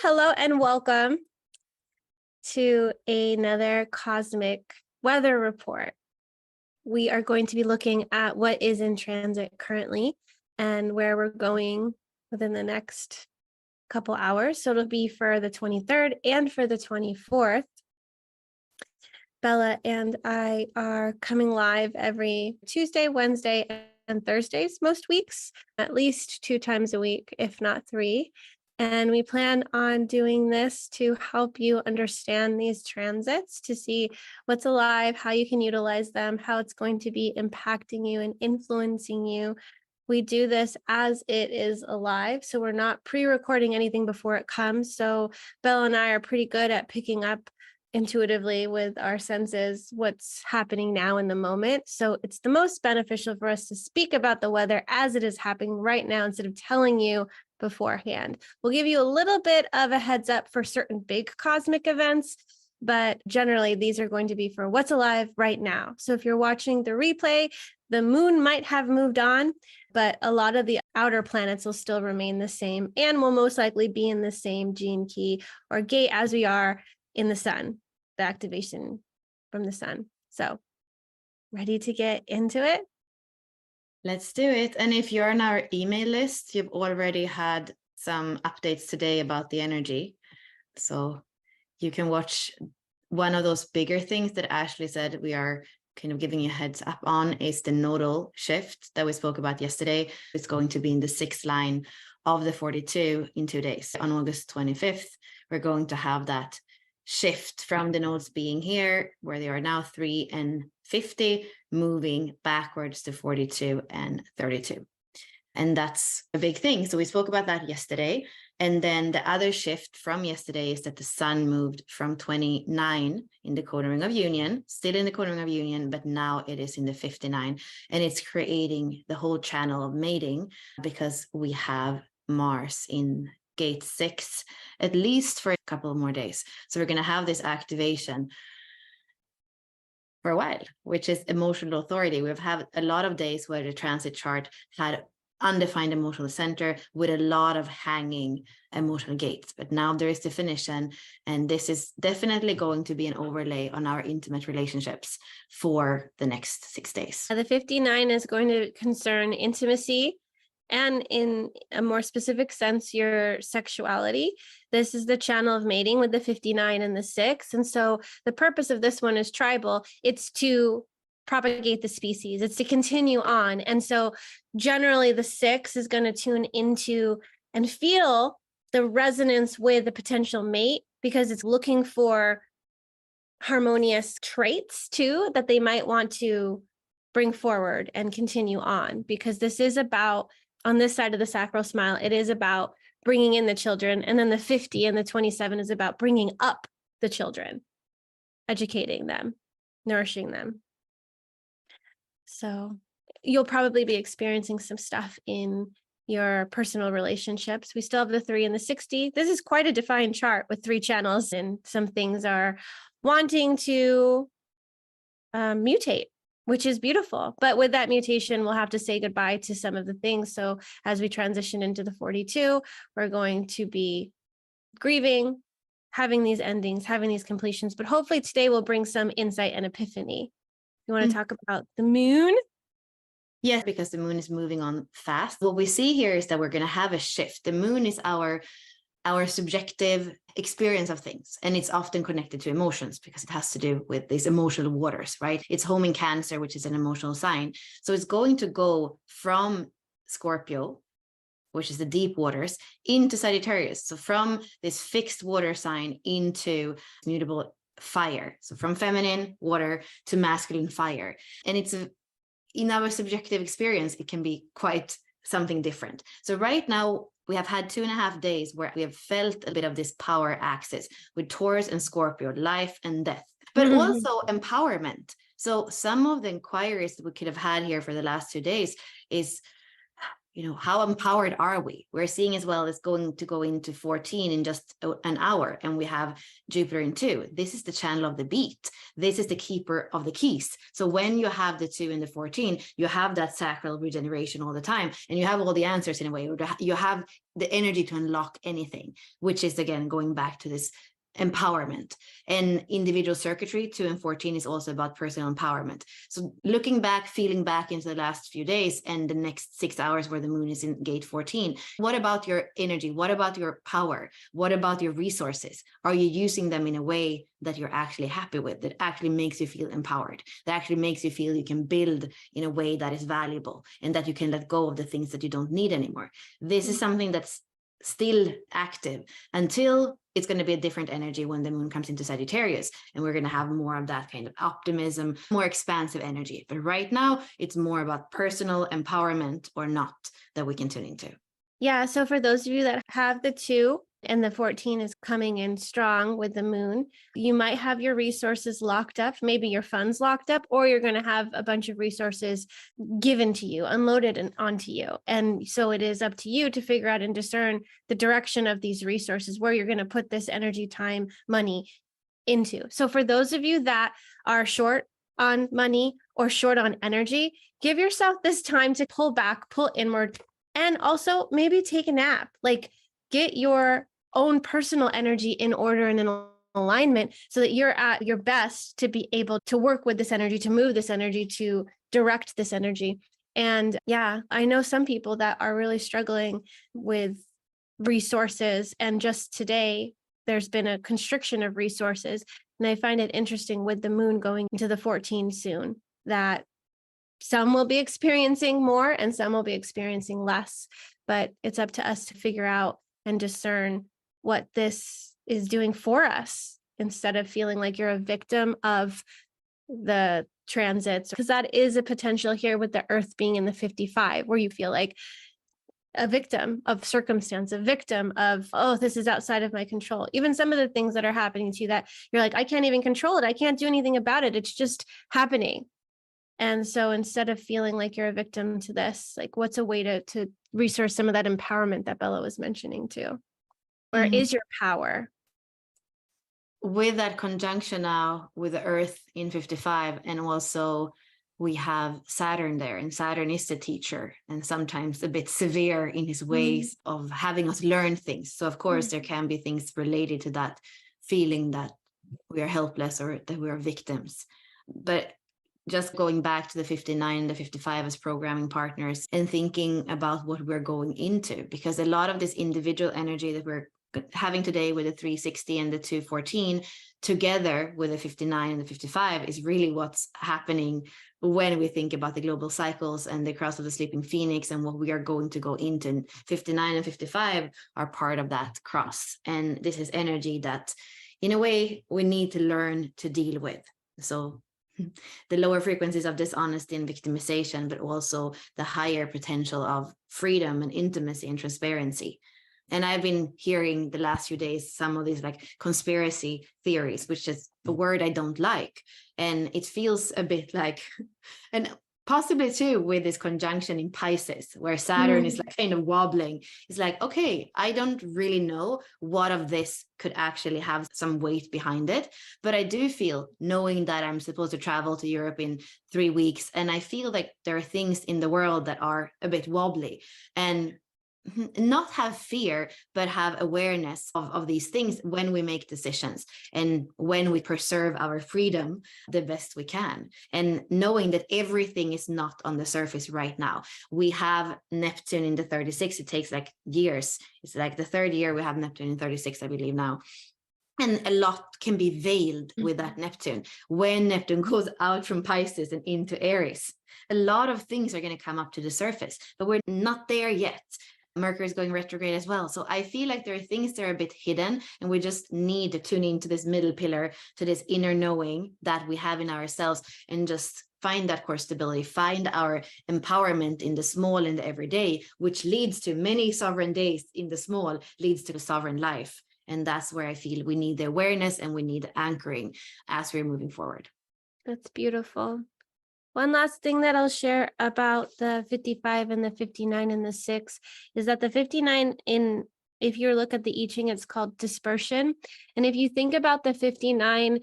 hello, and welcome to another cosmic weather report. We are going to be looking at what is in transit currently and where we're going within the next couple hours. So it'll be for the 23rd and for the 24th. Bella and I are coming live every Tuesday, Wednesday, and Thursdays most weeks, at least 2 times a week, if not 3. And we plan on doing this to help you understand these transits, to see what's alive, how you can utilize them, how it's going to be impacting you and influencing you. We do this as it is alive, so we're not pre-recording anything before it comes. So Bella and I are pretty good at picking up intuitively with our senses what's happening now in the moment. So it's the most beneficial for us to speak about the weather as it is happening right now instead of telling you beforehand. We'll give you a little bit of a heads up for certain big cosmic events, but generally these are going to be for what's alive right now. So if you're watching the replay, the moon might have moved on, but a lot of the outer planets will still remain the same and will most likely be in the same gene key or gate as we are in the sun, the activation from the sun. So ready to get into it? Let's do it. And if you're on our email list, you've already had some updates today about the energy. So you can watch one of those bigger things that Ashley said we are kind of giving you a heads up on is the nodal shift that we spoke about yesterday. It's going to be in the 6th line of the 42 in 2 days. On August 25th, we're going to have that shift from the nodes being here where they are now 3 and 50 moving backwards to 42 and 32, and that's a big thing. So we spoke about that yesterday, and then the other shift from yesterday is that the sun moved from 29 in the codon ring of union, still in the codon ring of union, but now it is in the 59, and it's creating the whole channel of mating because we have Mars in gate 6 at least for a couple more days. So we're going to have this activation for a while, which is emotional authority. We've had a lot of days where the transit chart had undefined emotional center with a lot of hanging emotional gates, but now there is definition, and this is definitely going to be an overlay on our intimate relationships for the next 6 days. The 59 is going to concern intimacy, and in a more specific sense, your sexuality. This is the channel of mating with the 59 and the 6. And so the purpose of this one is tribal. It's to propagate the species. It's to continue on. And so generally the 6 is going to tune into and feel the resonance with the potential mate because it's looking for harmonious traits too that they might want to bring forward and continue on, because this is about, on this side of the sacral smile, it is about bringing in the children. And then the 50 and the 27 is about bringing up the children, educating them, nourishing them. So you'll probably be experiencing some stuff in your personal relationships. We still have the 3 and the 60. This is quite a defined chart with 3 channels, and some things are wanting to mutate, which is beautiful. But with that mutation, we'll have to say goodbye to some of the things. So as we transition into the 42, we're going to be grieving, having these endings, having these completions. But hopefully today will bring some insight and epiphany. You want to talk about the moon? Yes, because the moon is moving on fast. What we see here is that we're going to have a shift. The moon is our subjective experience of things, and it's often connected to emotions because it has to do with these emotional waters, right? It's home in Cancer, which is an emotional sign. So it's going to go from Scorpio, which is the deep waters, into Sagittarius. So from this fixed water sign into mutable fire. So from feminine water to masculine fire. And it's in our subjective experience, it can be quite something different. So right now, we have had 2.5 days where we have felt a bit of this power axis with Taurus and Scorpio, life and death, but also empowerment. So some of the inquiries that we could have had here for the last 2 days is how empowered are we? We're seeing as well, it's going to go into 14 in just an hour, and we have Jupiter in 2. This is the channel of the beat. This is the keeper of the keys. So when you have the 2 and the 14, you have that sacral regeneration all the time, and you have all the answers in a way. You have the energy to unlock anything, which is, again, going back to this empowerment. And individual circuitry 2 and 14 is also about personal empowerment. So looking back, feeling back into the last few days and the next 6 hours where the moon is in gate 14, what about your energy? What about your power? What about your resources? Are you using them in a way that you're actually happy with, that actually makes you feel empowered, that actually makes you feel you can build in a way that is valuable, and that you can let go of the things that you don't need anymore? This is something that's still active until it's going to be a different energy when the moon comes into Sagittarius, and we're going to have more of that kind of optimism, more expansive energy. But right now, it's more about personal empowerment or not that we can tune into. Yeah. So for those of you that have the 2 and the 14 is coming in strong with the moon, you might have your resources locked up, maybe your funds locked up, or you're going to have a bunch of resources given to you, unloaded onto you. And so it is up to you to figure out and discern the direction of these resources, where you're going to put this energy, time, money into. So for those of you that are short on money or short on energy, give yourself this time to pull back, pull inward, and also maybe take a nap. Like, get your own personal energy in order and in alignment so that you're at your best to be able to work with this energy, to move this energy, to direct this energy. And yeah, I know some people that are really struggling with resources. And just today, there's been a constriction of resources. And I find it interesting with the moon going into the 14 soon, that some will be experiencing more and some will be experiencing less, but it's up to us to figure out and discern what this is doing for us, instead of feeling like you're a victim of the transits, because that is a potential here with the Earth being in the 55, where you feel like a victim of circumstance, a victim of, oh, this is outside of my control. Even some of the things that are happening to you that you're like, I can't even control it. I can't do anything about it. It's just happening. And so instead of feeling like you're a victim to this, like, what's a way to resource some of that empowerment that Bella was mentioning too? Where is your power? With that conjunction now with the Earth in 55, and also we have Saturn there, and Saturn is the teacher and sometimes a bit severe in his ways of having us learn things. So of course there can be things related to that feeling that we are helpless or that we are victims. But just going back to the 59 and the 55 as programming partners and thinking about what we're going into, because a lot of this individual energy that we're having today with the 360 and the 214 together with the 59 and the 55 is really what's happening when we think about the global cycles and the cross of the sleeping phoenix and what we are going to go into. And 59 and 55 are part of that cross. And this is energy that, in a way, we need to learn to deal with. So the lower frequencies of dishonesty and victimization, but also the higher potential of freedom and intimacy and transparency. And I've been hearing the last few days some of these like conspiracy theories, which is a word I don't like. And it feels a bit like, and possibly too with this conjunction in Pisces, where Saturn is like kind of wobbling. It's like, okay, I don't really know what of this could actually have some weight behind it. But I do feel, knowing that I'm supposed to travel to Europe in 3 weeks, and I feel like there are things in the world that are a bit wobbly, and not have fear, but have awareness of these things when we make decisions and when we preserve our freedom the best we can. And knowing that everything is not on the surface right now. We have Neptune in the 36. It takes like years. It's like the 3rd year we have Neptune in 36, I believe now. And a lot can be veiled with that Neptune. When Neptune goes out from Pisces and into Aries, a lot of things are going to come up to the surface, but we're not there yet. Mercury is going retrograde as well. So I feel like there are things that are a bit hidden, and we just need to tune into this middle pillar, to this inner knowing that we have in ourselves, and just find that core stability, find our empowerment in the small, in the everyday, which leads to many sovereign days in the small, leads to a sovereign life. And that's where I feel we need the awareness and we need anchoring as we're moving forward. That's beautiful. One last thing that I'll share about the 55 and the 59 and the 6 is that the 59 if you look at the I Ching, it's called dispersion. And if you think about the 59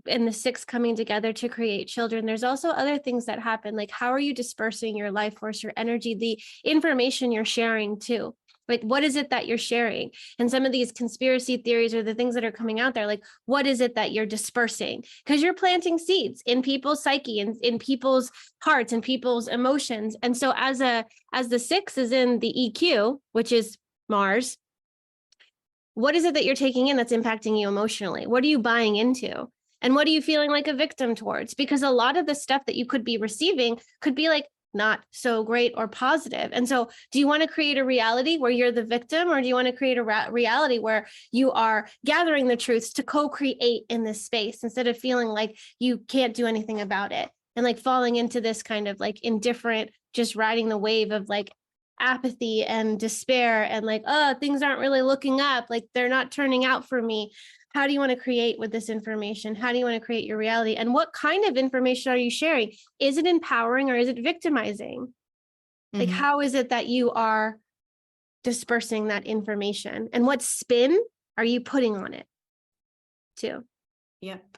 and the 6 coming together to create children, there's also other things that happen, like how are you dispersing your life force, your energy, the information you're sharing too. Like, what is it that you're sharing? And some of these conspiracy theories or the things that are coming out there, like, what is it that you're dispersing? Because you're planting seeds in people's psyche and in people's hearts and people's emotions. And so as the 6 is in the EQ, which is Mars, what is it that you're taking in that's impacting you emotionally? What are you buying into? And what are you feeling like a victim towards? Because a lot of the stuff that you could be receiving could be like not so great or positive. And so do you want to create a reality where you're the victim, or do you want to create a reality where you are gathering the truths to co-create in this space instead of feeling like you can't do anything about it and like falling into this kind of like indifferent, just riding the wave of like apathy and despair and like, oh, things aren't really looking up, like they're not turning out for me. How do you want to create with this information? How do you want to create your reality? And what kind of information are you sharing? Is it empowering or is it victimizing? Like, how is it that you are dispersing that information? And what spin are you putting on it too? Yep.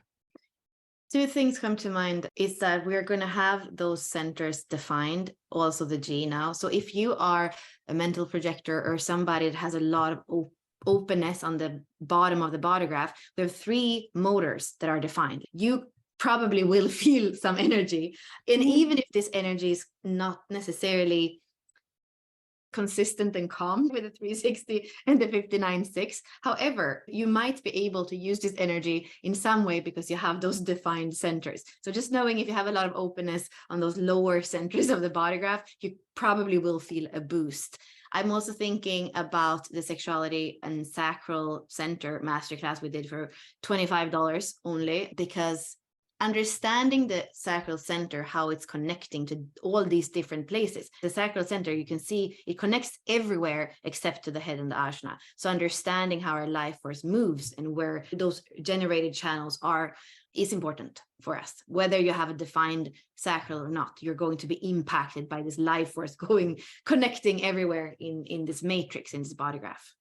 Two things come to mind is that we're going to have those centers defined, also the G now. So if you are a mental projector or somebody that has a lot of openness on the bottom of the body graph, we have 3 motors that are defined. You probably will feel some energy. And even if this energy is not necessarily consistent and calm with the 360 and the 59-6. However, you might be able to use this energy in some way because you have those defined centers. So just knowing if you have a lot of openness on those lower centers of the body graph, you probably will feel a boost. I'm also thinking about the Sexuality and Sacral Center Masterclass we did for $25 only, because understanding the sacral center, how it's connecting to all these different places. The sacral center, you can see it connects everywhere except to the head and the ajna. So understanding how our life force moves and where those generated channels are is important for us. Whether you have a defined sacral or not, you're going to be impacted by this life force connecting everywhere in this matrix, in this body graph.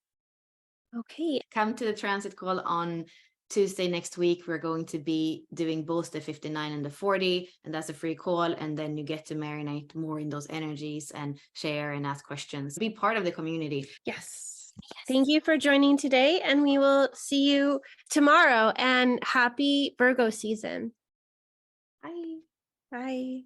Okay. Come to the transit call on Tuesday next week. We're going to be doing both the 59 and the 40, and that's a free call. And then you get to marinate more in those energies and share and ask questions. Be part of the community. Yes. Thank you for joining today, and we will see you tomorrow. And happy Virgo season. Bye. Bye.